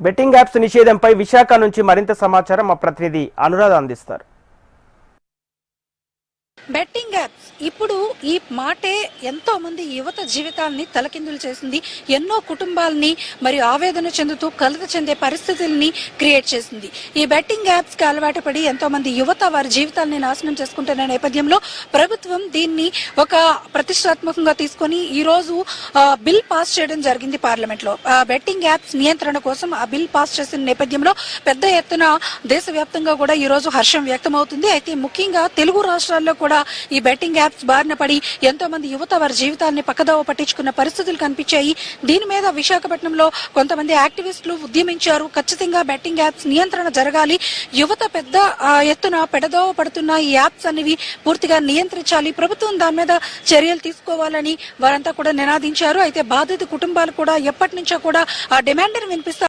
Betting apps నిషేధంపై Visakha నుంచి మరింత సమాచారం మా ప్రతినిధి అనురాధ అందిస్తారు. బెట్టింగ్ యాప్స్ ఇప్పుడు ఈ మాటే ఎంతో మంది యువత జీవితాలని తలకిందులు చేసింది. ఎన్నో కుటుంబాలని మరి ఆవేదన చెందుతూ కలత చెందే పరిస్థితుల్ని క్రియేట్ చేసింది. ఈ బెట్టింగ్ యాప్స్ కి అలవాటు పడి ఎంతో మంది యువత వారి జీవితాలని నాశనం చేసుకుంటున్న నేపథ్యంలో ప్రభుత్వం దీన్ని ఒక ప్రతిష్టాత్మకంగా తీసుకొని ఈ రోజు బిల్ పాస్ చేయడం జరిగింది పార్లమెంట్ లో. బెట్టింగ్ యాప్స్ నియంత్రణ కోసం ఆ బిల్ పాస్ చేసిన నేపథ్యంలో పెద్ద ఎత్తున దేశవ్యాప్తంగా కూడా ఈ రోజు హర్షం వ్యక్తమవుతుంది. అయితే ముఖ్యంగా తెలుగు రాష్ట్రాల్లో కూడా ఈ బెట్టింగ్ యాప్స్ బారిన పడి ఎంతో మంది యువత వారి జీవితాన్ని పక్కదోవ పట్టించుకున్న పరిస్థితులు కనిపించాయి. దీని మీద విశాఖపట్నంలో కొంతమంది యాక్టివిస్టులు ఉద్యమించారు. ఖచ్చితంగా బెట్టింగ్ యాప్స్ నియంత్రణ జరగాలి, యువత పెద్ద ఎత్తున పెడదోవ పడుతున్న ఈ యాప్స్ అనేవి పూర్తిగా నియంత్రించాలి, ప్రభుత్వం దాని మీద చర్యలు తీసుకోవాలని వారంతా కూడా నినాదించారు. అయితే బాధిత కుటుంబాలు కూడా ఎప్పటి నుంచో కూడా ఆ డిమాండ్ని వినిపిస్తారు.